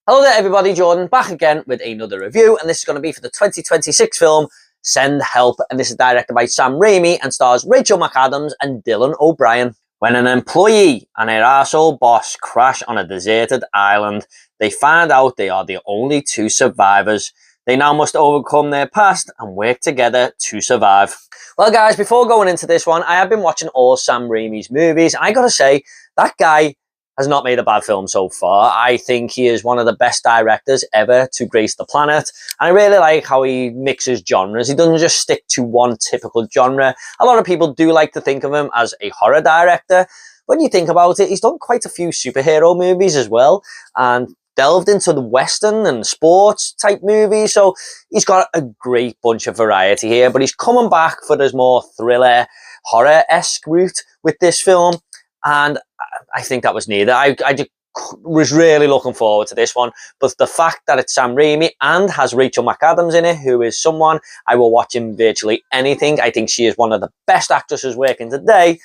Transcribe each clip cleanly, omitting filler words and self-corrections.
Hello there everybody, Jordan back again with another review, and this is going to be for the 2026 film Send Help, and this is directed by Sam Raimi and stars Rachel McAdams and Dylan O'Brien. When an employee and her arsehole boss crash on a deserted island, they find out they are the only two survivors. They now must overcome their past and work together to survive. Well guys, before going into this one, I have been watching all Sam Raimi's movies, and I gotta say, that guy has not made a bad film so far. I think he is one of the best directors ever to grace the planet. And I really like how he mixes genres. He doesn't just stick to one typical genre. A lot of people do like to think of him as a horror director. When you think about it, he's done quite a few superhero movies as well, and delved into the Western and sports type movies. So he's got a great bunch of variety here, but he's coming back for his more thriller, horror-esque route with this film. And I think that was needed. I just was really looking forward to this one. But the fact that it's Sam Raimi and has Rachel McAdams in it, who is someone I will watch in virtually anything. I think she is one of the best actresses working today.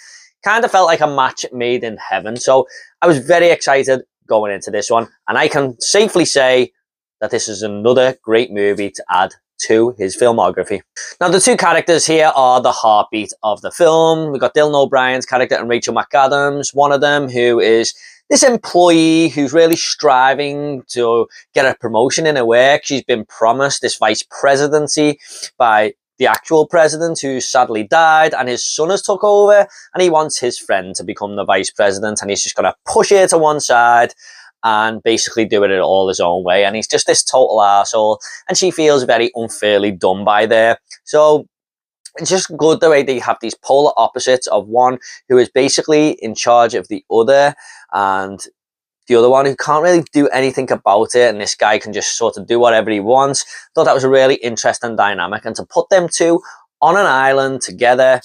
Kind of felt like a match made in heaven. So I was very excited going into this one. And I can safely say that this is another great movie to add to his filmography. Now, the two characters here are the heartbeat of the film. We've got Dylan O'Brien's character and Rachel McAdams, one of them who is this employee who's really striving to get a promotion in her work. She's been promised this vice presidency by the actual president, who sadly died, and his son has took over, and he wants his friend to become the vice president, and he's just going to push her to one side and basically do it all his own way. And he's just this total arsehole, and she feels very unfairly done by there. So it's just good the way they have these polar opposites of one who is basically in charge of the other, and the other one who can't really do anything about it, and this guy can just sort of do whatever he wants. Thought that was a really interesting dynamic, and to put them two on an island together,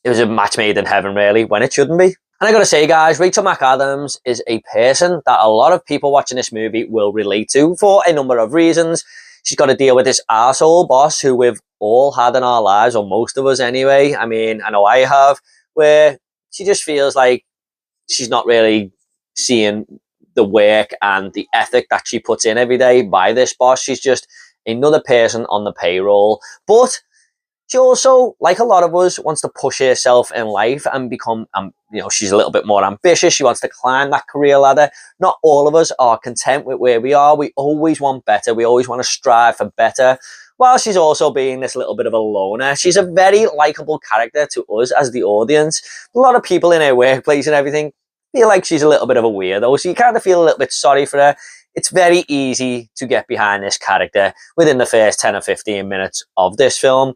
it was a match made in heaven, really, when it shouldn't be. And I gotta say, guys, Rachel McAdams is a person that a lot of people watching this movie will relate to for a number of reasons. She's got to deal with this arsehole boss who we've all had in our lives, or most of us anyway. I mean, I know I have, where she just feels like she's not really seeing the work and the ethic that she puts in every day by this boss. She's just another person on the payroll. But she also, like a lot of us, wants to push herself in life and become, she's a little bit more ambitious. She wants to climb that career ladder. Not all of us are content with where we are. We always want better. We always want to strive for better. While she's also being this little bit of a loner, she's a very likable character to us as the audience. A lot of people in her workplace and everything feel like she's a little bit of a weirdo, so you kind of feel a little bit sorry for her. It's very easy to get behind this character within the first 10 or 15 minutes of this film.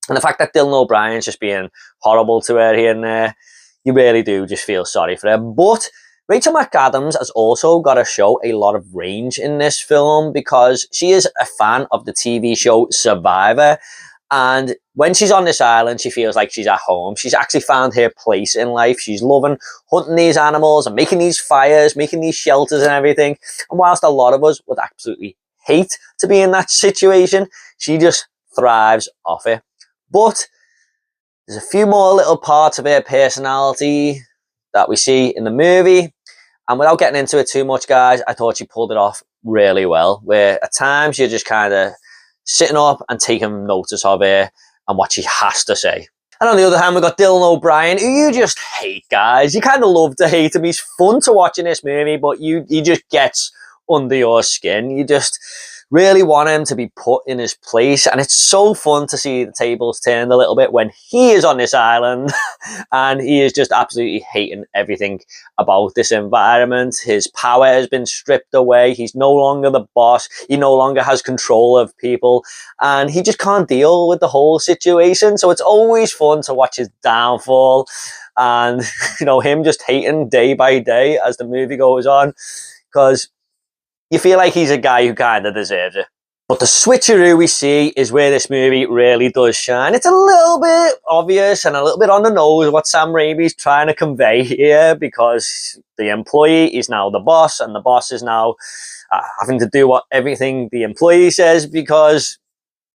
And the fact that Dylan O'Brien's just being horrible to her here and there, you really do just feel sorry for her. But Rachel McAdams has also got to show a lot of range in this film, because she is a fan of the TV show Survivor. And when she's on this island, she feels like she's at home. She's actually found her place in life. She's loving hunting these animals and making these fires, making these shelters and everything. And whilst a lot of us would absolutely hate to be in that situation, she just thrives off it. But there's a few more little parts of her personality that we see in the movie. And without getting into it too much, guys, I thought she pulled it off really well. Where at times you're just kind of sitting up and taking notice of her and what she has to say. And on the other hand, we've got Dylan O'Brien, who you just hate, guys. You kind of love to hate him. He's fun to watch in this movie, but he just gets under your skin. You just really want him to be put in his place, and it's so fun to see the tables turned a little bit when he is on this island and he is just absolutely hating everything about this environment. His power has been stripped away. He's no longer the boss. He no longer has control of people, and he just can't deal with the whole situation. So it's always fun to watch his downfall and him just hating day by day as the movie goes on, because you feel like he's a guy who kind of deserves it. But the switcheroo we see is where this movie really does shine. It's a little bit obvious and a little bit on the nose what Sam Raimi's trying to convey here, because the employee is now the boss, and the boss is now having to do everything the employee says, because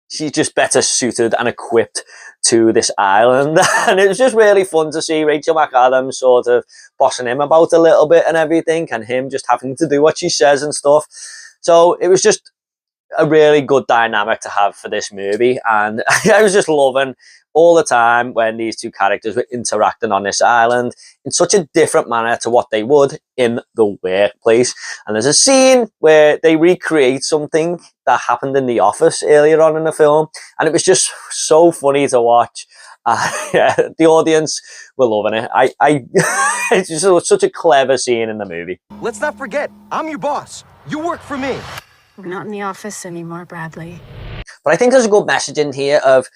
she's just better suited and equipped to this island. And it was just really fun to see Rachel McAdams sort of bossing him about a little bit and everything, and him just having to do what she says and stuff. So it was just a really good dynamic to have for this movie, and I was just loving all the time when these two characters were interacting on this island in such a different manner to what they would in the workplace. And there's a scene where they recreate something that happened in the office earlier on in the film, and it was just so funny to watch. Yeah, the audience were loving it. It's just such a clever scene in the movie. Let's not forget, I'm your boss. You work for me. We're not in the office anymore, Bradley. But I think there's a good message in here of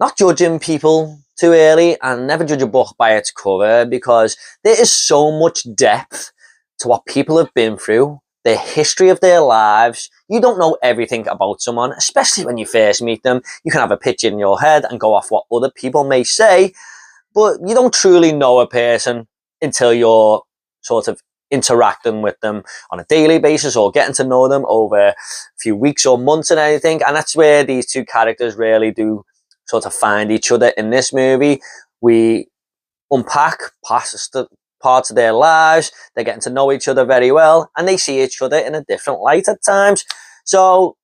not judging people too early and never judge a book by its cover, because there is so much depth to what people have been through, the history of their lives. You don't know everything about someone, especially when you first meet them. You can have a picture in your head and go off what other people may say, but you don't truly know a person until you're sort of interacting with them on a daily basis or getting to know them over a few weeks or months and anything. And that's where these two characters really do sort of find each other in this movie. We unpack parts of their lives, they're getting to know each other very well, and they see each other in a different light at times. So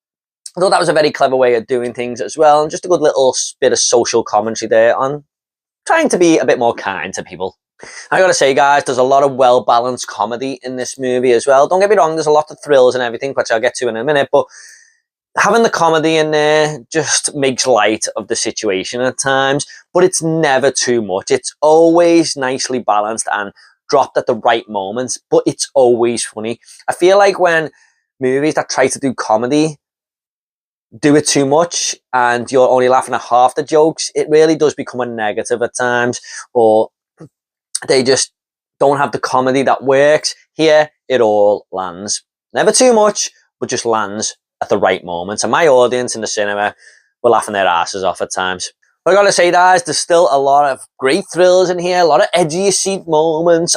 I thought that was a very clever way of doing things as well, and just a good little bit of social commentary there on trying to be a bit more kind to people. I gotta say, guys, there's a lot of well-balanced comedy in this movie as well. Don't get me wrong, there's a lot of thrills and everything, which I'll get to in a minute, but having the comedy in there just makes light of the situation at times, but it's never too much. It's always nicely balanced and dropped at the right moments, but it's always funny. I feel like when movies that try to do comedy do it too much and you're only laughing at half the jokes, it really does become a negative at times, or they just don't have the comedy that works. Here, it all lands. Never too much, but just lands at the right moments. And my audience in the cinema were laughing their asses off at times. But I gotta say, guys, there's still a lot of great thrills in here, a lot of edge of your seat moments,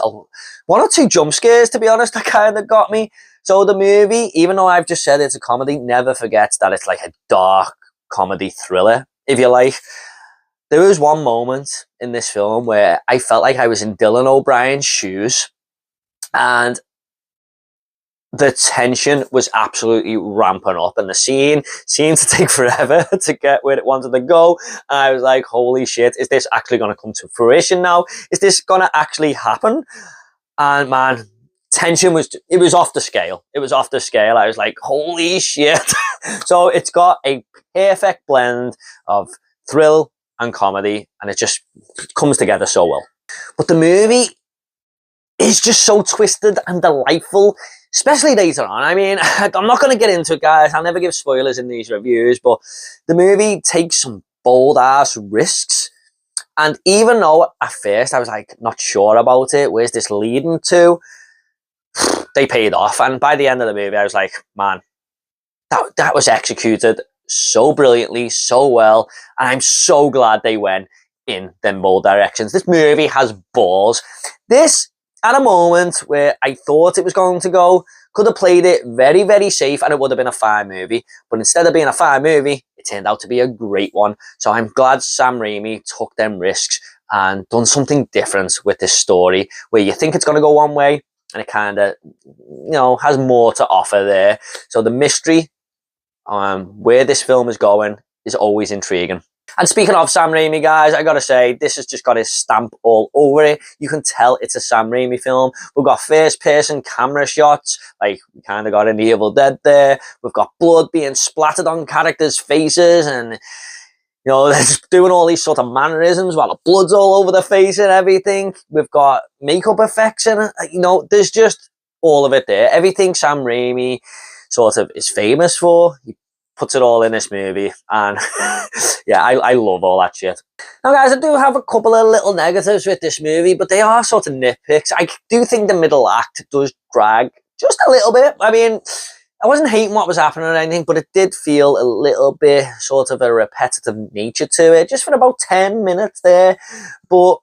one or two jump scares, to be honest, that kind of got me. So the movie, even though I've just said it's a comedy, never forgets that it's like a dark comedy thriller, if you like. There was one moment in this film where I felt like I was in Dylan O'Brien's shoes, and the tension was absolutely ramping up, and the scene seemed to take forever to get where it wanted to go. And I was like, holy shit, is this actually going to come to fruition now? Is this going to actually happen? And man, tension was off the scale. It was off the scale. I was like, holy shit. So it's got a perfect blend of thrill and comedy, and it just comes together so well. But the movie is just so twisted and delightful, especially later on. I mean, I'm not going to get into it, guys. I'll never give spoilers in these reviews, but the movie takes some bold-ass risks. And even though at first I was like, not sure about it, where's this leading to? They paid off. And by the end of the movie, I was like, man, that was executed so brilliantly, so well. And I'm so glad they went in them bold directions. This movie has balls. This, at a moment where I thought it was going to go, could have played it very, very safe and it would have been a fine movie. But instead of being a fine movie, it turned out to be a great one. So I'm glad Sam Raimi took them risks and done something different with this story, where you think it's going to go one way and it kind of, has more to offer there. So the mystery where this film is going is always intriguing. And speaking of Sam Raimi, guys, I gotta say, this has just got his stamp all over it. You can tell it's a Sam Raimi film. We've got first-person camera shots, like we kind of got in The Evil Dead there. We've got blood being splattered on characters' faces, and they're just doing all these sort of mannerisms while the blood's all over the face and everything. We've got makeup effects in it. There's just all of it there. Everything Sam Raimi sort of is famous for, he puts it all in this movie, and yeah, I love all that shit. Now, guys, I do have a couple of little negatives with this movie, but they are sort of nitpicks. I do think the middle act does drag just a little bit. I mean, I wasn't hating what was happening or anything, but it did feel a little bit sort of a repetitive nature to it, just for about 10 minutes there. But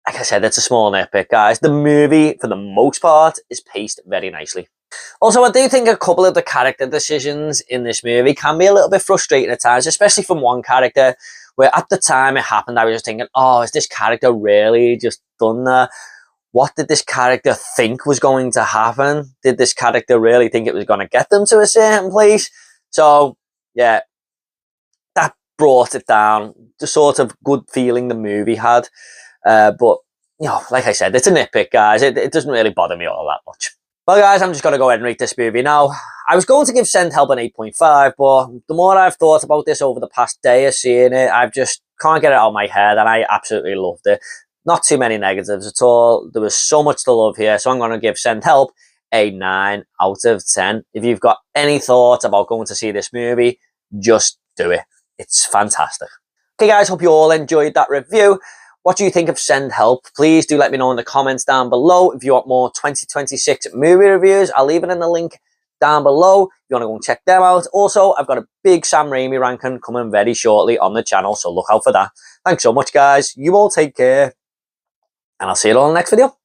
like I said, it's a small nitpick, guys. The movie, for the most part, is paced very nicely. Also, I do think a couple of the character decisions in this movie can be a little bit frustrating at times, especially from one character, where at the time it happened, I was just thinking, oh, is this character really just done that? What did this character think was going to happen? Did this character really think it was going to get them to a certain place? So, yeah, that brought it down, the sort of good feeling the movie had. But, you know, like I said, it's a nitpick, guys. It doesn't really bother me all that much. Well, guys, I'm just going to go ahead and rate this movie now. I was going to give Send Help an 8.5, but the more I've thought about this over the past day of seeing it, I just can't get it out of my head, and I absolutely loved it. Not too many negatives at all. There was so much to love here, so I'm going to give Send Help a 9 out of 10. If you've got any thoughts about going to see this movie, just do it. It's fantastic. Okay, guys, hope you all enjoyed that review. What do you think of Send Help? Please do let me know in the comments down below. If you want more 2026 movie reviews, I'll leave it in the link down below if you want to go and check them out. Also, I've got a big Sam Raimi ranking coming very shortly on the channel, so look out for that. Thanks so much, guys. You all take care, and I'll see you all in the next video.